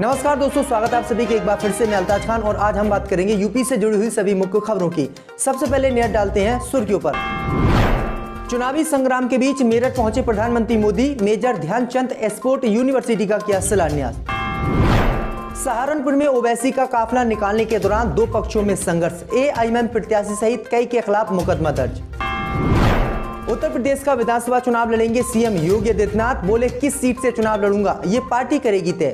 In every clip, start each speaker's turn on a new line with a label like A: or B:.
A: नमस्कार दोस्तों, स्वागत है आप सभी के एक बार फिर से। मैं अल्ताज खान और आज हम बात करेंगे यूपी से जुड़ी हुई सभी मुख्य खबरों की। सबसे पहले नजर डालते हैं सुर्खियों पर। चुनावी संग्राम के बीच मेरठ पहुंचे प्रधानमंत्री Modi, major Dhyanchand sports university का किया शिलान्यास। सहारनपुर में ओवैसी का काफिला निकालने के दौरान दो पक्षों में संघर्ष, एआईएमआईएम प्रत्याशी सहित कई के खिलाफ मुकदमा दर्ज। उत्तर प्रदेश का विधानसभा चुनाव लड़ेंगे सीएम योगी आदित्यनाथ, बोले किस सीट से चुनाव लड़ूंगा ये पार्टी करेगी तय।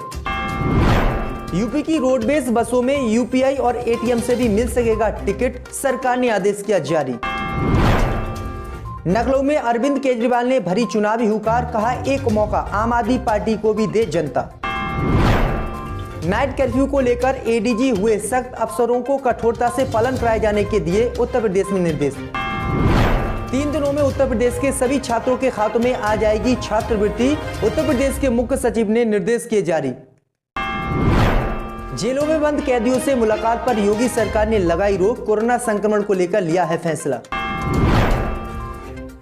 A: यूपी की रोडवेज बसों में यूपीआई और एटीएम से भी मिल सकेगा टिकट, सरकार ने आदेश किया जारी। लखनऊ में अरविंद केजरीवाल ने भरी चुनावी हुंकार, कहा एक मौका आम आदमी पार्टी को भी दे जनता। नाइट कर्फ्यू को लेकर एडीजी हुए सख्त, अफसरों को कठोरता से पालन कराए जाने के दिए उत्तर प्रदेश में निर्देश। 3 दिनों में उत्तर प्रदेश के सभी छात्रों के खातों में आ जाएगी छात्रवृत्ति, उत्तर प्रदेश के मुख्य सचिव ने निर्देश किए जारी। जेलों में बंद कैदियों से मुलाकात पर योगी सरकार ने लगाई रोक, कोरोना संक्रमण को लेकर लिया है फैसला।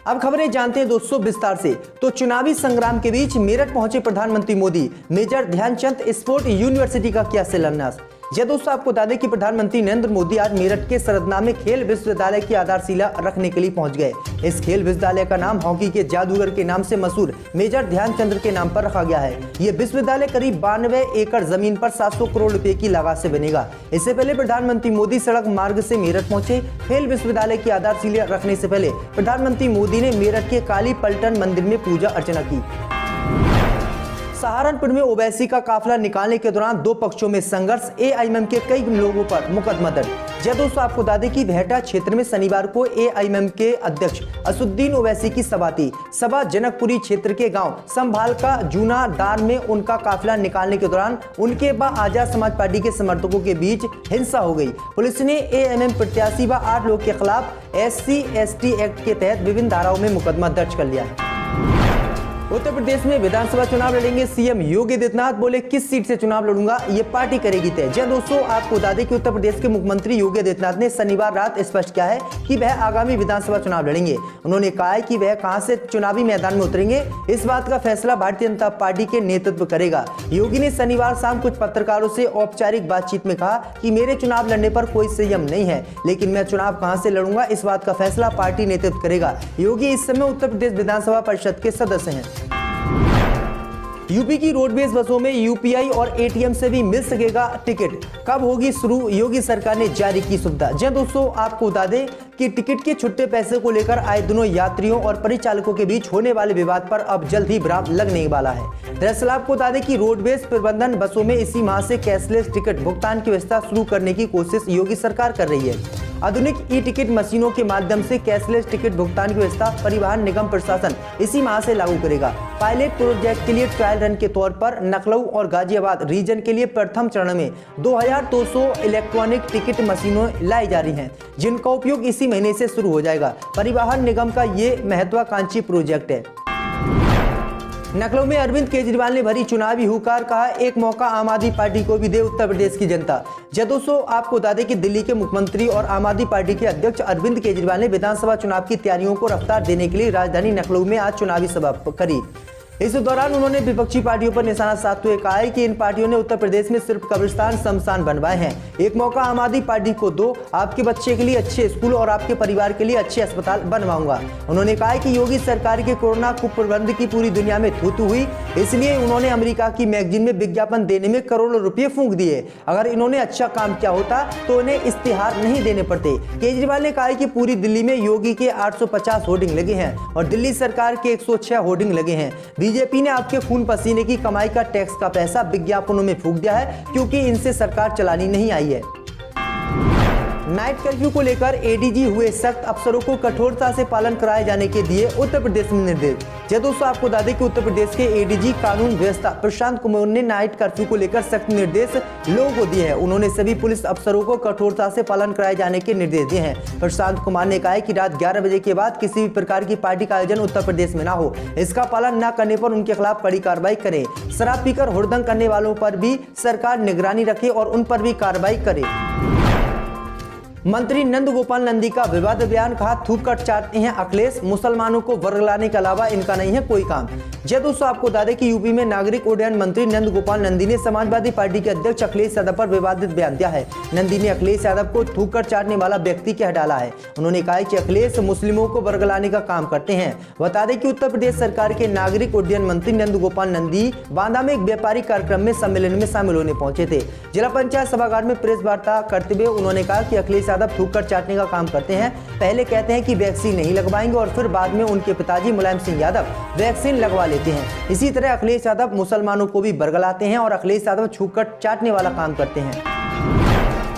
A: अब खबरें जानते हैं दोस्तों विस्तार से। तो चुनावी संग्राम के बीच मेरठ पहुंचे प्रधानमंत्री Modi, major Dhyanchand sports university का किया शिलान्यास। जी दोस्तों, आपको बता दें कि प्रधानमंत्री नरेंद्र मोदी आज मेरठ के सरदना में खेल विश्वविद्यालय की आधारशिला रखने के लिए पहुंच गए। इस खेल विश्वविद्यालय का नाम हॉकी के जादूगर के नाम से मशहूर मेजर ध्यानचंद के नाम पर रखा गया है। ये विश्वविद्यालय करीब 92 एकड़ जमीन पर 700 करोड़ रुपए की लागत से बनेगा। इससे पहले प्रधानमंत्री मोदी सड़क मार्ग से मेरठ पहुंचे। खेल विश्वविद्यालय की आधारशिला रखने से पहले प्रधानमंत्री मोदी ने मेरठ के काली पलटन मंदिर में पूजा अर्चना की। सहारनपुर में ओवैसी का काफिला निकालने के दौरान दो पक्षों में संघर्ष, एआईएमआईएम के कई लोगों पर मुकदमा दर्ज। जी दोस्तों, आपको बता दें कि भेटा क्षेत्र में शनिवार को एआईएमआईएम के अध्यक्ष असदुद्दीन ओवैसी की सभा थी। सभा जनकपुरी क्षेत्र के गांव संभाल का जूना दार में उनका काफिला निकालने के दौरान उनके व आजाद समाज पार्टी के समर्थकों के बीच हिंसा हो गई। पुलिस ने एआईएमआईएम प्रत्याशी व 8 लोगों के खिलाफ SC/ST एक्ट के तहत विभिन्न धाराओं में मुकदमा दर्ज कर लिया है। उत्तर प्रदेश में विधानसभा चुनाव लड़ेंगे सीएम योगी आदित्यनाथ, बोले किस सीट से चुनाव लड़ूंगा ये पार्टी करेगी तय। जी दोस्तों, आपको बता दें कि उत्तर प्रदेश के मुख्यमंत्री योगी आदित्यनाथ ने शनिवार रात स्पष्ट किया है कि वह आगामी विधानसभा चुनाव लड़ेंगे। उन्होंने कहा है कि वह कहां से चुनावी मैदान में उतरेंगे, इस बात का फैसला भारतीय जनता पार्टी के नेतृत्व करेगा। योगी ने शनिवार शाम कुछ पत्रकारों से औपचारिक बातचीत में कहा कि मेरे चुनाव लड़ने पर कोई संयम नहीं है, लेकिन मैं चुनाव कहां से लड़ूंगा इस बात का फैसला पार्टी नेतृत्व करेगा। योगी इस समय उत्तर प्रदेश विधानसभा परिषद के सदस्य हैं। यूपी की रोडवेज बसों में यूपीआई और एटीएम से भी मिल सकेगा टिकट, कब होगी शुरू, योगी सरकार ने जारी की सुविधा। जी दोस्तों, आपको बता दें कि टिकट के छुट्टे पैसे को लेकर आए दिनों यात्रियों और परिचालकों के बीच होने वाले विवाद पर अब जल्द ही विराम लगने वाला है। दरअसल आपको बता दें कि रोडवेज प्रबंधन बसों में इसी माह से कैशलेस टिकट भुगतान की व्यवस्था शुरू करने की कोशिश योगी सरकार कर रही है। आधुनिक ई टिकट मशीनों के माध्यम से कैशलेस टिकट भुगतान की व्यवस्था परिवहन निगम प्रशासन इसी माह से लागू करेगा। पायलट प्रोजेक्ट के लिए ट्रायल रन के तौर पर लखनऊ और गाजियाबाद रीजन के लिए प्रथम चरण में 2200 इलेक्ट्रॉनिक टिकट मशीनें लाई जा रही हैं, जिनका उपयोग इसी महीने से शुरू हो जाएगा। परिवहन निगम का ये महत्वाकांक्षी प्रोजेक्ट है। लखनऊ में अरविंद केजरीवाल ने भरी चुनावी हुंकार, कहा एक मौका आम आदमी पार्टी को भी दे उत्तर प्रदेश की जनता। जी दोस्तों, आपको बता दें कि दिल्ली के मुख्यमंत्री और आम आदमी पार्टी के अध्यक्ष अरविंद केजरीवाल ने विधानसभा चुनाव की तैयारियों को रफ्तार देने के लिए राजधानी लखनऊ में आज चुनावी सभा करी। इस दौरान उन्होंने विपक्षी पार्टियों पर निशाना साधते हुए कहा है कि इन पार्टियों ने उत्तर प्रदेश में सिर्फ कब्रिस्तान शमशान बनवाए हैं। एक मौका आम आदमी पार्टी को दो, आपके बच्चे के लिए अच्छे स्कूल और आपके परिवार के लिए अच्छे अस्पताल बनवाऊंगा। उन्होंने कहा है कि योगी सरकार के कोरोना कुप्रबंध की पूरी दुनिया में थू-थू हुई, इसलिए उन्होंने अमेरिका की मैगजीन में विज्ञापन देने में करोड़ों रुपये फूंक दिए। अगर इन्होंने अच्छा काम किया होता तो इन्हें इश्तिहार नहीं देने पड़ते। केजरीवाल ने कहा कि पूरी दिल्ली में योगी के 850 होर्डिंग लगे हैं और दिल्ली सरकार के 106 होर्डिंग लगे हैं। बीजेपी ने आपके खून पसीने की कमाई का टैक्स का पैसा विज्ञापनों में फूंक दिया है, क्योंकि इनसे सरकार चलानी नहीं आई है। नाइट कर्फ्यू को लेकर एडीजी हुए सख्त, अफसरों को कठोरता से पालन कराए जाने के दिए उत्तर प्रदेश में निर्देश। जी दोस्तों, आपको बता दें कि उत्तर प्रदेश के एडीजी कानून व्यवस्था प्रशांत कुमार ने नाइट कर्फ्यू को लेकर सख्त निर्देश लोगों को दिए हैं। उन्होंने सभी पुलिस अफसरों को कठोरता से पालन कराए जाने के निर्देश दिए हैं। प्रशांत कुमार ने कहा है कि रात 11 बजे के बाद किसी भी प्रकार की पार्टी का आयोजन उत्तर प्रदेश में ना हो, इसका पालन न करने पर उनके खिलाफ कड़ी कार्रवाई करे। शराब पीकर हुड़दंग करने वालों पर भी सरकार निगरानी रखे और उन पर भी कार्रवाई करे। मंत्री नंद गोपाल नंदी का विवाद बयान, कहा थूक कर चाटते हैं अखिलेश, मुसलमानों को वर्ग लाने के अलावा इनका नहीं है कोई काम। जी दोस्तों, आपको बता दें कि यूपी में नागरिक उड्डयन मंत्री नंद गोपाल नंदी ने समाजवादी पार्टी के अध्यक्ष अखिलेश यादव पर विवादित बयान दिया है। नंदी ने अखिलेश यादव को थूक कर चाटने वाला व्यक्ति कह डाला है। उन्होंने कहा कि अखिलेश मुस्लिमों को वर्ग लाने का काम करते हैं। बता दें कि उत्तर प्रदेश सरकार के नागरिक उड्डयन मंत्री नंद गोपाल नंदी बांदा में एक व्यापारिक कार्यक्रम में सम्मेलन में शामिल होने पहुंचे थे। जिला पंचायत सभागार में प्रेस वार्ता करते हुए उन्होंने कहा कि अखिलेश यादव थूक कर चाटने का काम करते हैं। पहले कहते हैं कि वैक्सीन नहीं लगवाएंगे और फिर बाद में उनके पिताजी मुलायम सिंह यादव वैक्सीन लगवा लेते हैं। इसी तरह अखिलेश यादव मुसलमानों को भी बरगलाते हैं और अखिलेश यादव थूक कर चाटने वाला काम करते हैं।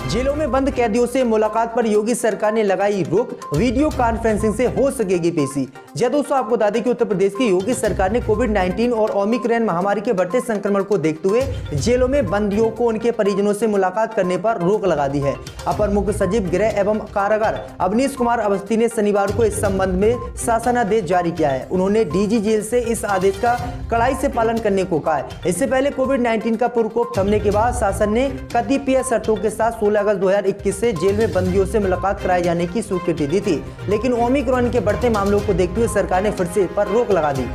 A: जेलों में बंद कैदियों से मुलाकात पर योगी सरकार ने लगाई रोक, वीडियो कॉन्फ्रेंसिंग से हो सकेगी पेशी। जी दोस्तों, आपको बता दें कि उत्तर प्रदेश की योगी सरकार ने कोविड-19 और ओमिक्रॉन महामारी के बढ़ते संक्रमण को देखते हुए जेलों में बंदियों को उनके परिजनों से मुलाकात करने पर रोक लगा दी है। अपर मुख्य सचिव गृह एवं कारागार अवनीश कुमार अवस्थी ने शनिवार को इस संबंध में शासनादेश जारी किया है। उन्होंने डीजी जेल से इस आदेश का कड़ाई से पालन करने को कहा है। इससे पहले कोविड-19 का प्रकोप थमने के बाद शासन ने कतिपय शर्तों के साथ 16 अगस्त 2021 से जेल में बंदियों से मुलाकात कराए जाने की स्वीकृति दी थी, लेकिन ओमिक्रॉन के बढ़ते मामलों को देखते हुए सरकार ने फिर से इस पर रोक लगा दी।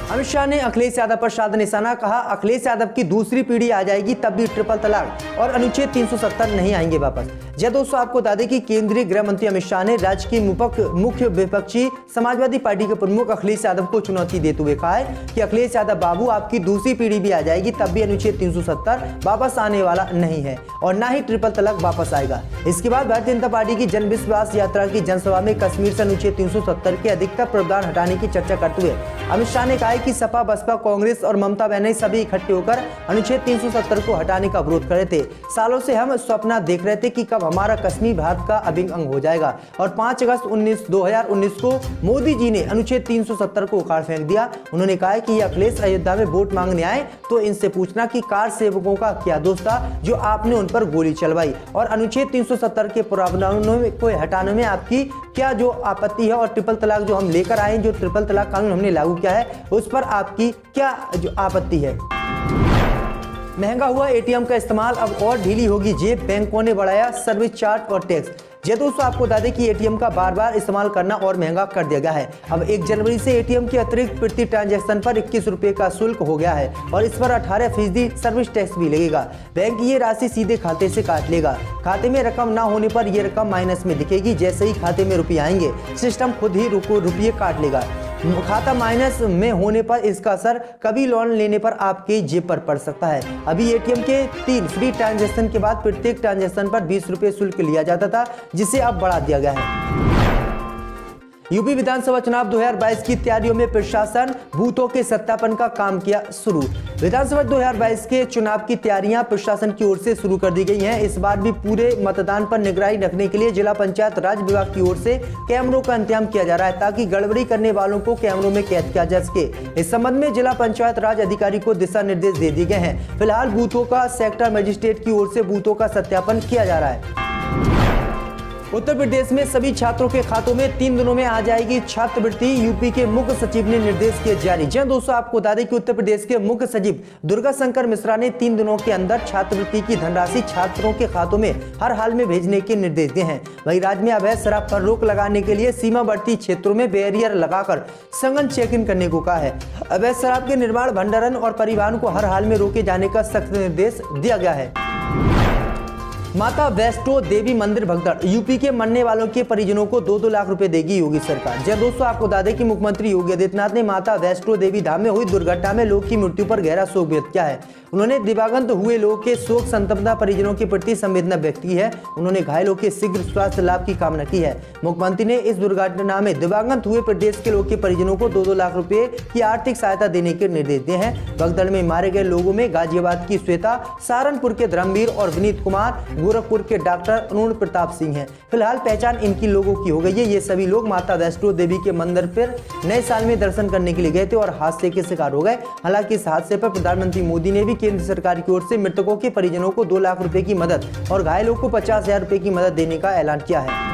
A: अमित शाह ने अखिलेश यादव पर साधा निशाना, कहा अखिलेश यादव की दूसरी पीढ़ी आ जाएगी तब भी ट्रिपल तलाक और अनुच्छेद 370 नहीं आएंगे वापस। जी दोस्तों, आपको बता दें कि केंद्रीय गृह मंत्री अमित शाह ने राज्य की मुख्य विपक्षी समाजवादी पार्टी के प्रमुख अखिलेश यादव को चुनौती देते हुए कहा है कि अखिलेश यादव बाबू, आपकी दूसरी पीढ़ी भी आ जाएगी तब भी अनुच्छेद 370 वापस आने वाला नहीं है और न ही ट्रिपल तलाक वापस आएगा। इसके बाद भारतीय जनता पार्टी की जन विश्वास यात्रा की जनसभा में कश्मीर से अनुच्छेद 370 के अधिकतर प्रावधान हटाने की चर्चा करते हुए अमित शाह ने कहा कि सपा, बसपा, कांग्रेस और ममता बनर्जी सभी इकट्ठे होकर अनुच्छेद 370 को हटाने का विरोध कर रहे थे। सालों से हम सपना देख रहे थे कि कब हमारा कश्मीर भारत का अभिन्न अंग हो जाएगा और 5 अगस्त 2019 को मोदी जी ने अनुच्छेद 370 को उखाड़ फेंक दिया। उन्होंने कहा कि ये अखिलेश अयोध्या में वोट मांगने आए तो इनसे पूछना कि कार सेवकों का क्या दोष था जो आपने उन पर गोली चलवाई, और अनुच्छेद 370 के प्रावधानों को हटाने में आपकी क्या जो आपत्ति है, और ट्रिपल तलाक जो हम लेकर आए, जो ट्रिपल तलाक कानून हमने लागू किया है उस पर आपकी क्या जो आपत्ति है। महंगा हुआ एटीएम का इस्तेमाल, अब और ढीली होगी जेब, बैंकों ने बढ़ाया सर्विस चार्ज और टैक्स। जी दोस्तों, आपको बता दें कि एटीएम का बार बार इस्तेमाल करना और महंगा कर दिया गया है। अब 1 जनवरी से एटीएम के अतिरिक्त प्रति ट्रांजैक्शन पर 21 रुपए का शुल्क हो गया है और इस पर 18% सर्विस टैक्स भी लगेगा। बैंक ये राशि सीधे खाते से काट लेगा। खाते में रकम ना होने पर यह रकम माइनस में दिखेगी। जैसे ही खाते में रुपये आएंगे सिस्टम खुद ही रुपये काट लेगा। खाता माइनस में होने पर इसका असर कभी लोन लेने पर आपके जेब पर पड़ सकता है। अभी एटीएम के 3 फ्री ट्रांजैक्शन के बाद प्रत्येक ट्रांजैक्शन पर 20 रुपये शुल्क लिया जाता था, जिसे अब बढ़ा दिया गया है। यूपी विधानसभा चुनाव 2022 की तैयारियों में प्रशासन बूथों के सत्यापन का काम किया शुरू। विधानसभा 2022 के चुनाव की तैयारियां प्रशासन की ओर से शुरू कर दी गई हैं। इस बार भी पूरे मतदान पर निगरानी रखने के लिए जिला पंचायत राज विभाग की ओर से कैमरों का इंतजाम किया जा रहा है ताकि गड़बड़ी करने वालों को कैमरों में कैद किया जा सके। इस संबंध में जिला पंचायत राज अधिकारी को दिशा निर्देश दे दिए गए हैं। फिलहाल बूथों का सेक्टर मजिस्ट्रेट की ओर से बूथों का सत्यापन किया जा रहा है। उत्तर प्रदेश में सभी छात्रों के खातों में 3 दिनों में आ जाएगी छात्रवृत्ति, यूपी के मुख्य सचिव ने निर्देश किए जारी। जी दोस्तों, आपको बता दें कि उत्तर प्रदेश के मुख्य सचिव दुर्गा शंकर मिश्रा ने 3 दिनों के अंदर छात्रवृत्ति की धनराशि छात्रों के खातों में हर हाल में भेजने के निर्देश दिए हैं। वहीं राज्य में अवैध शराब पर रोक लगाने के लिए सीमावर्ती क्षेत्रों में बैरियर लगाकर सघन चेकिंग करने को कहा है। अवैध शराब के निर्माण, भंडारण और परिवहन को हर हाल में रोके जाने का सख्त निर्देश दिया गया है। माता वैष्णो देवी मंदिर भगदड़, यूपी के मरने वालों के परिजनों को 2-2 लाख रुपए देगी योगी सरकार। जी दोस्तों, आपको बता दें कि मुख्यमंत्री योगी आदित्यनाथ ने माता वैष्णो देवी धाम में हुई दुर्घटना में लोग की मृत्यु पर गहरा शोक व्यक्त किया है। उन्होंने दिवंगत हुए लोगों के शोक संतप्त परिजनों के प्रति संवेदना व्यक्त की है। उन्होंने घायलों के शीघ्र स्वास्थ्य लाभ की कामना की है। मुख्यमंत्री ने इस दुर्घटना में दिवंगत हुए प्रदेश के लोगों के परिजनों को 2-2 लाख रुपए की आर्थिक सहायता देने के निर्देश दिए हैं। भगदड़ में मारे गए लोगों में गाजियाबाद की श्वेता, सहारनपुर के धर्मवीर और विनीत कुमार, गोरखपुर के डॉक्टर अरुण प्रताप सिंह हैं। फिलहाल पहचान इनकी लोगों की हो गई है। ये सभी लोग माता वैष्णो देवी के मंदिर पर नए साल में दर्शन करने के लिए गए थे और हादसे के शिकार हो गए। हालांकि इस हादसे पर प्रधानमंत्री मोदी ने भी केंद्र सरकार की ओर से मृतकों के परिजनों को 2 लाख रुपए की मदद और घायलों को 50,000 रुपए की मदद देने का ऐलान किया है।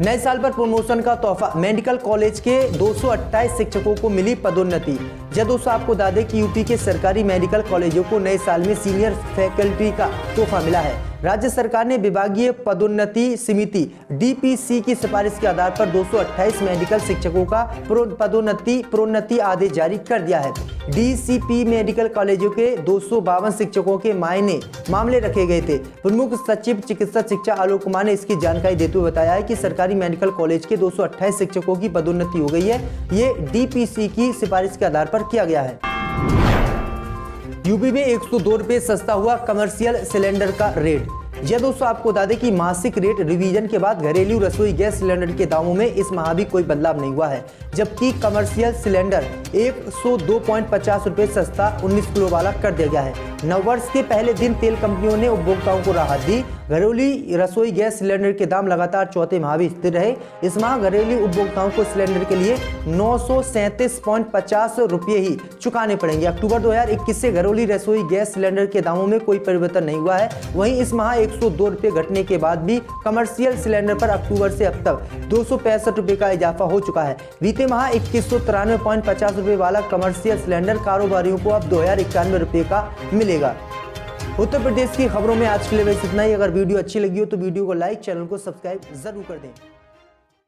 A: नए साल पर प्रमोशन का तोहफा, मेडिकल कॉलेज के 228 शिक्षकों को मिली पदोन्नति। जब दोस्तों आपको बता दें कि यूपी के सरकारी मेडिकल कॉलेजों को नए साल में सीनियर फैकल्टी का तोहफा मिला है। राज्य सरकार ने विभागीय पदोन्नति समिति डीपीसी की सिफारिश के आधार पर 228 मेडिकल शिक्षकों का प्रोन्नति आदेश जारी कर दिया है। डीसीपी मेडिकल कॉलेजों के 252 शिक्षकों के मामले रखे गए थे। प्रमुख सचिव चिकित्सा शिक्षा आलोक कुमार ने इसकी जानकारी देते हुए बताया है कि सरकारी मेडिकल कॉलेज के 228 शिक्षकों की पदोन्नति हो गई है। ये डीपीसी की सिफारिश के आधार पर किया गया है। यूपी में 102 रुपये सस्ता हुआ कमर्शियल सिलेंडर का रेट। यह दोस्तों आपको बता दें कि मासिक रेट रिवीजन के बाद घरेलू रसोई गैस सिलेंडर के दामों में इस माह भी कोई बदलाव नहीं हुआ है, जबकि कमर्शियल सिलेंडर 102.50 रुपये सस्ता 19 किलो वाला कर दिया गया है। नववर्ष के पहले दिन तेल कंपनियों ने उपभोक्ताओं को राहत दी। घरेलू रसोई गैस सिलेंडर के दाम लगातार चौथे माह भी स्थिर रहे। इस माह घरेलू उपभोक्ताओं को सिलेंडर के लिए 937.50 रुपये ही चुकाने पड़ेंगे। अक्टूबर 2021 से घरेलू रसोई गैस सिलेंडर के दामों में कोई परिवर्तन नहीं हुआ है। वहीं इस माह 102 रुपये घटने के बाद भी कमर्शियल सिलेंडर पर अक्टूबर से अब तक 265 रुपये का इजाफा हो चुका है। बीते माह 2193.50 रुपये वाला कमर्शियल सिलेंडर कारोबारियों को अब 2091 रुपये का मिलेगा। उत्तर प्रदेश की खबरों में आज के लिए बस इतना ही। अगर वीडियो अच्छी लगी हो तो वीडियो को लाइक, चैनल को सब्सक्राइब जरूर कर दें।